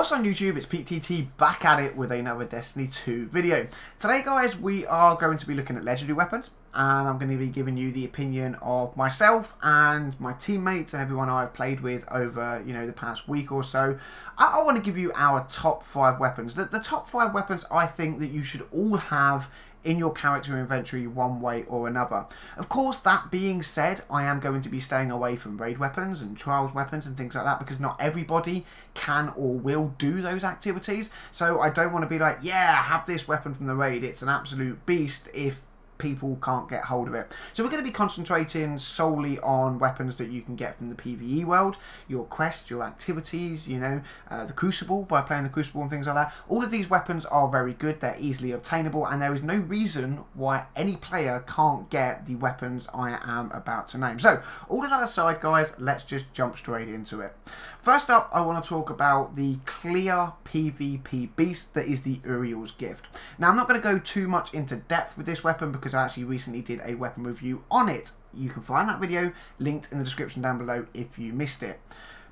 What's on YouTube? It's PTT back at it with another Destiny 2 video. Today guys, we are going to be looking at legendary weapons, and I'm going to be giving you the opinion of myself and my teammates and everyone I've played with over, the past week or so. I want to give you our top 5 weapons. The top 5 weapons I think that you should all have in your character inventory one way or another. Of course, that being said, I am going to be staying away from raid weapons and trials weapons and things like that because not everybody can or will do those activities. So I don't want to be like, yeah, have this weapon from the raid, it's an absolute beast, if people can't get hold of it. So we're going to be concentrating solely on weapons that you can get from the PvE world, your quests, your activities, the Crucible, by playing the Crucible and things like that. All of these weapons are very good, they're easily obtainable, and there is no reason why any player can't get the weapons I am about to name. So all of that aside guys, let's just jump straight into it. First up, I want to talk about the clear PvP beast that is the Uriel's Gift. Now I'm not going to go too much into depth with this weapon because I actually recently did a weapon review on it. You can find that video linked in the description down below if you missed it.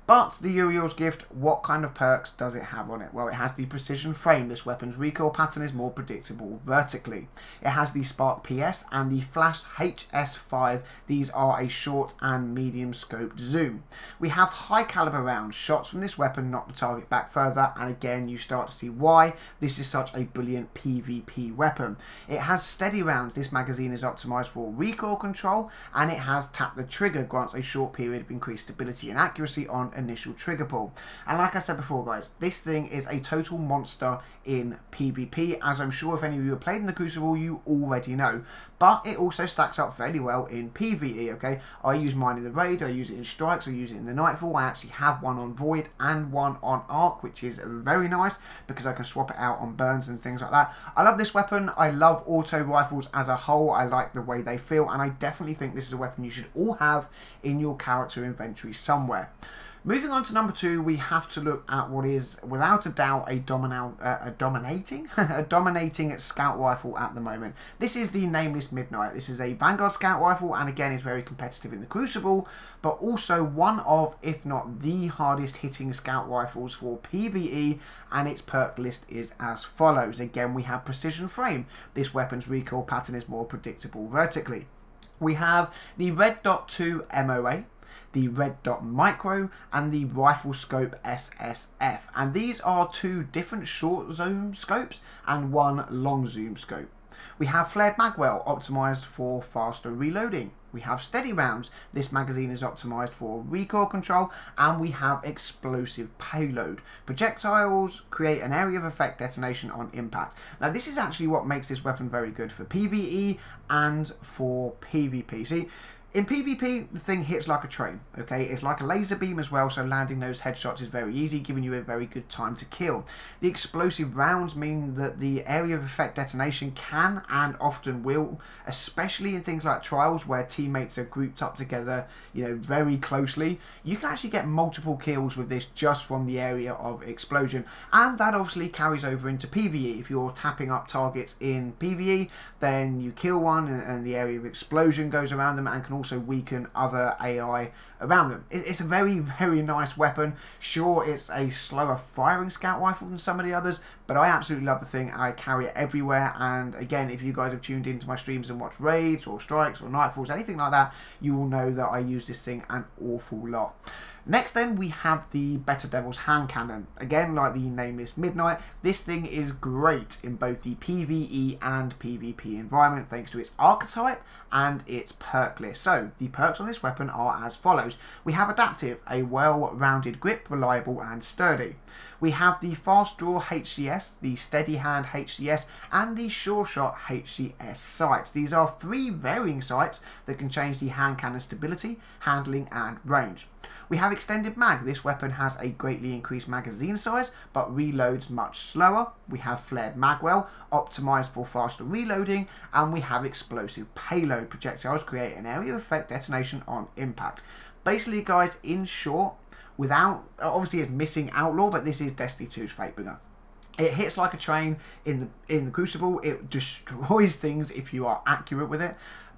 But the Uriel's Gift, what kind of perks does it have on it? Well, it has the precision frame. This weapon's recoil pattern is more predictable vertically. It has the Spark PS and the Flash HS5. These are a short and medium scoped zoom. We have high caliber rounds. Shots from this weapon knock the target back further, and again you start to see why this is such a brilliant PvP weapon. It has steady rounds. This magazine is optimized for recoil control, and it has tap the trigger, grants a short period of increased stability and accuracy on initial trigger pull. And like I said before guys, this thing is a total monster in PvP, as I'm sure if any of you have played in the Crucible you already know, but it also stacks up fairly well in PvE. Okay, I use mine in the raid, I use it in strikes, I use it in the nightfall. I actually have one on void and one on arc, which is very nice because I can swap it out on burns and things like that. I love this weapon. I love auto rifles as a whole. I like the way they feel, and I definitely think this is a weapon you should all have in your character inventory somewhere. Moving on to number 2, we have to look at what is, without a doubt, a dominating scout rifle at the moment. This is the Nameless Midnight. This is a Vanguard scout rifle, and again is very competitive in the Crucible, but also one of, if not the hardest hitting scout rifles for PvE, and its perk list is as follows. Again, we have precision frame. This weapon's recoil pattern is more predictable vertically. We have the Red Dot 2 MOA, the Red Dot Micro, and the Rifle Scope SSF, and these are 2 different short zoom scopes and 1 long zoom scope. We have Flared Magwell, optimized for faster reloading. We have steady rounds. This magazine is optimized for recoil control, and we have explosive payload. Projectiles create an area of effect detonation on impact. Now this is actually what makes this weapon very good for PvE and for PvP. See, in PvP, the thing hits like a train, okay? It's like a laser beam as well, so landing those headshots is very easy, giving you a very good time to kill. The explosive rounds mean that the area of effect detonation can and often will, especially in things like trials where teammates are grouped up together, very closely. You can actually get multiple kills with this just from the area of explosion, and that obviously carries over into PvE. If you're tapping up targets in PvE, then you kill one and the area of explosion goes around them and can also weaken other AI around them. It's a very, very nice weapon. Sure, it's a slower firing scout rifle than some of the others, but I absolutely love the thing. I carry it everywhere, and again, if you guys have tuned into my streams and watched raids or strikes or nightfalls, anything like that, you will know that I use this thing an awful lot. Next then, we have the Better Devil's Hand Cannon. Again, like the Nameless Midnight, this thing is great in both the PvE and PvP environment thanks to its archetype and its perk list. So, the perks on this weapon are as follows. We have Adaptive, a well-rounded grip, reliable and sturdy. We have the Fast Draw HCS, the Steady Hand HCS, and the Sure Shot HCS sights. These are 3 varying sights that can change the hand cannon stability, handling and range. We have Extended Mag. This weapon has a greatly increased magazine size but reloads much slower. We have Flared Magwell, optimized for faster reloading, and we have Explosive Payload. Projectiles create an area of effect detonation on impact. Basically guys, in short, without, obviously it's missing Outlaw, but this is Destiny 2's Fatebringer. It hits like a train in the Crucible. It destroys things if you are accurate with it.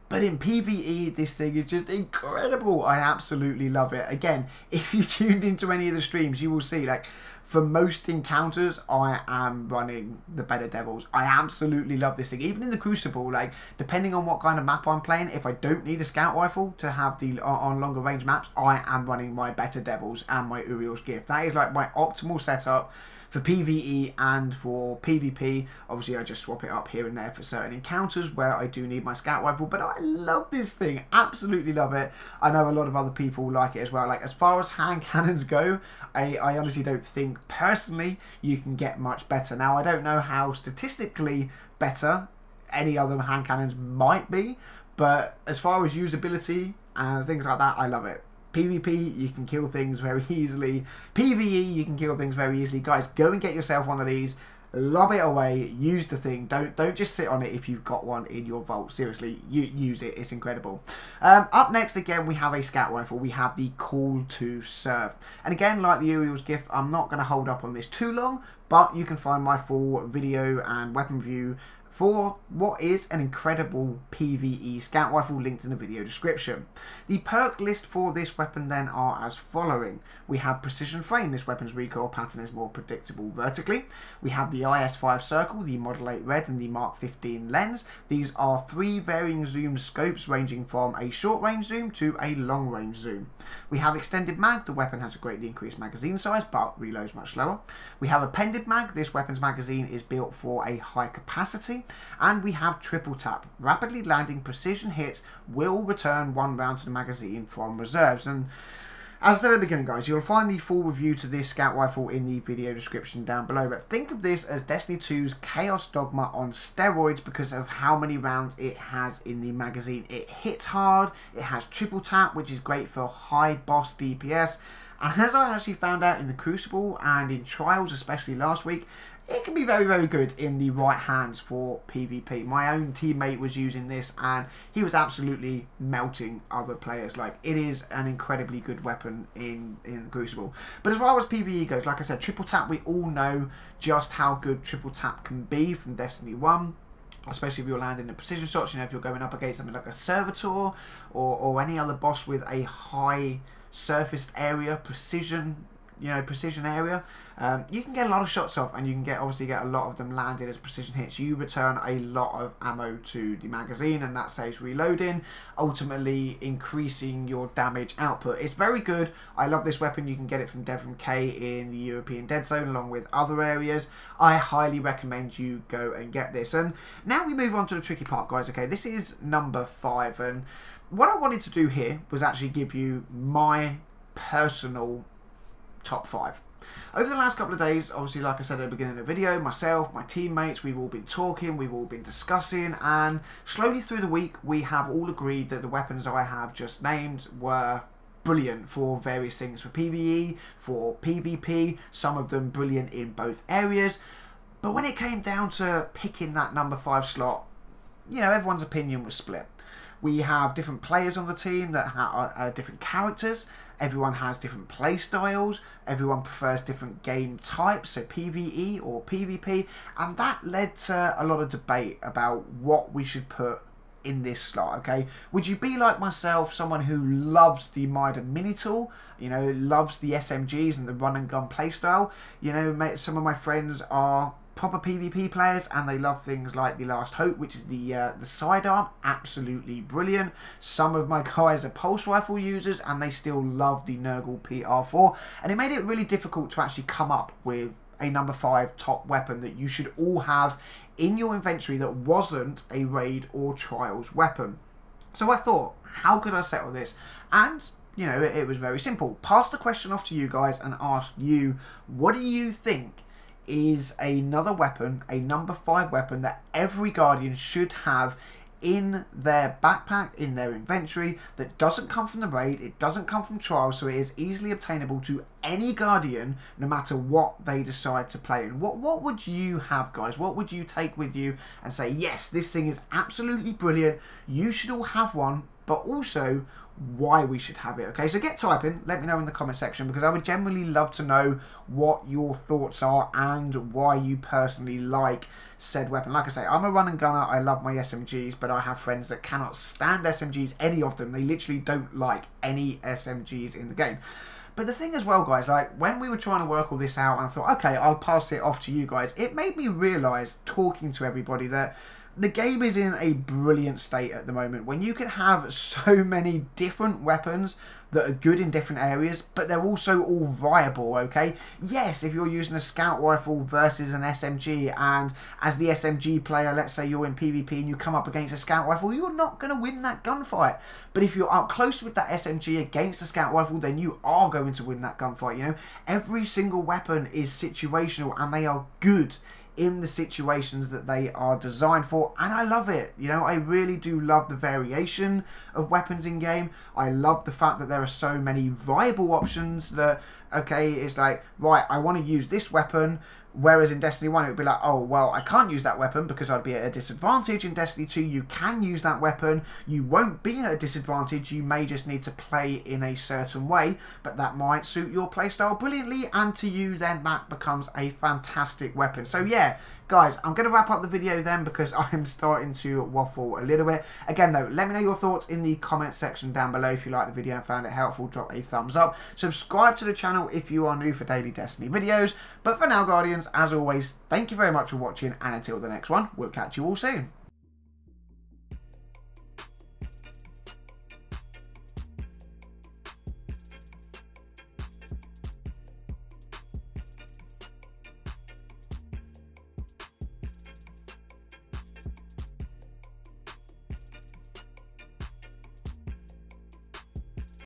But in PvE, this thing is just incredible. I absolutely love it. Again, if you tuned into any of the streams, you will see, like, for most encounters, I am running the better Devils. I absolutely love this thing. Even in the Crucible, like, depending on what kind of map I'm playing, if I don't need a scout rifle to have the on longer range maps, I am running my better Devils and my Uriel's Gift. That is like my optimal setup for PvE and for PvP. Obviously, I just swap it up here and there for certain encounters where I do need my scout rifle, but I love this thing. Absolutely love it. I know a lot of other people like it as well. Like, as far as hand cannons go, I honestly don't think, personally, you can get much better. Now, I don't know how statistically better any other hand cannons might be, but as far as usability and things like that, I love it. PvP, you can kill things very easily. PvE, you can kill things very easily. Guys, go and get yourself one of these. Lob it away. Use the thing. Don't just sit on it if you've got one in your vault. Seriously, use it. It's incredible. Up next, again, we have a scout rifle. We have the Call to Serve. And again, like the Uriel's Gift, I'm not going to hold up on this too long, but you can find my full video and weapon review for what is an incredible PvE scout rifle, linked in the video description. The perk list for this weapon then are as following. We have Precision Frame. This weapon's recoil pattern is more predictable vertically. We have the IS-5 circle, the Model 8 red, and the Mark 15 lens. These are 3 varying zoom scopes ranging from a short range zoom to a long range zoom. We have Extended Mag. The weapon has a greatly increased magazine size, but reloads much slower. We have Appended Mag. This weapon's magazine is built for a high capacity. And we have Triple Tap. Rapidly landing precision hits will return 1 round to the magazine from reserves. And as I said at the beginning, guys, you'll find the full review to this scout rifle in the video description down below. But think of this as Destiny 2's Chaos Dogma on steroids because of how many rounds it has in the magazine. It hits hard, it has Triple Tap, which is great for high boss DPS. And as I actually found out in the Crucible and in Trials, especially last week, it can be very, very good in the right hands for PvP. My own teammate was using this and he was absolutely melting other players. Like, it is an incredibly good weapon in the Crucible. But as far as PvE goes, like I said, Triple Tap, we all know just how good Triple Tap can be from Destiny 1. Especially if you're landing the precision shots, you know, if you're going up against something like a Servitor or any other boss with a high surfaced area, precision area, you can get a lot of shots off, and you can obviously get a lot of them landed as precision hits. You return a lot of ammo to the magazine, and that saves reloading, ultimately increasing your damage output. It's very good. I love this weapon. You can get it from Devon K in the European Dead Zone along with other areas. I highly recommend you go and get this. And now we move on to the tricky part, guys. Okay, this is number 5, and what I wanted to do here was actually give you my personal top 5. Over the last couple of days, obviously, like I said at the beginning of the video, myself, my teammates, we've all been talking, we've all been discussing, and slowly through the week, we have all agreed that the weapons I have just named were brilliant for various things, for PvE, for PvP, some of them brilliant in both areas. But when it came down to picking that number 5 slot, you know, everyone's opinion was split. We have different players on the team that are different characters. Everyone has different play styles. Everyone prefers different game types, so PvE or PvP. And that led to a lot of debate about what we should put in this slot, okay? Would you be like myself, someone who loves the Mida Mini Tool, you know, loves the SMGs and the run and gun playstyle? You know, some of my friends are proper PvP players and they love things like the Last Hope, which is the sidearm, absolutely brilliant. Some of my guys are pulse rifle users and they still love the Nurgle PR4, and it made it really difficult to actually come up with a number 5 top weapon that you should all have in your inventory that wasn't a raid or trials weapon. So I thought, how could I settle this? And you know, it was very simple. Pass the question off to you guys and ask you, what do you think is another weapon, a number 5 weapon that every Guardian should have in their backpack, in their inventory, that doesn't come from the raid, it doesn't come from trials, so it is easily obtainable to any Guardian no matter what they decide to play in. What would you have, guys? What would you take with you and say, yes, this thing is absolutely brilliant, you should all have one, but also why we should have it? Okay, so get typing, let me know in the comment section, because I would generally love to know what your thoughts are and why you personally like said weapon. Like I say, I'm a run and gunner, I love my SMGs, but I have friends that cannot stand SMGs, any of them. They literally don't like any SMGs in the game. But the thing as well, guys, like when we were trying to work all this out and I thought, okay, I'll pass it off to you guys, it made me realise, talking to everybody, that the game is in a brilliant state at the moment when you can have so many different weapons that are good in different areas, but they're also all viable, okay? Yes, if you're using a scout rifle versus an SMG, and as the SMG player, let's say you're in PvP and you come up against a scout rifle, you're not going to win that gunfight. But if you're up close with that SMG against a scout rifle, then you are going to win that gunfight, you know? Every single weapon is situational and they are good in the situations that they are designed for, and I love it. You know, I really do love the variation of weapons in game. I love the fact that there are so many viable options that, okay, it's like, right, I want to use this weapon, whereas in Destiny 1 it would be like, oh, well, I can't use that weapon because I'd be at a disadvantage. In Destiny 2 you can use that weapon, you won't be at a disadvantage, you may just need to play in a certain way, but that might suit your playstyle brilliantly, and to you then that becomes a fantastic weapon. So yeah, guys, I'm going to wrap up the video then because I'm starting to waffle a little bit. Again though, let me know your thoughts in the comment section down below. If you liked the video and found it helpful, drop a thumbs up. Subscribe to the channel if you are new for daily Destiny videos. But for now, Guardians, as always, thank you very much for watching, and until the next one, we'll catch you all soon.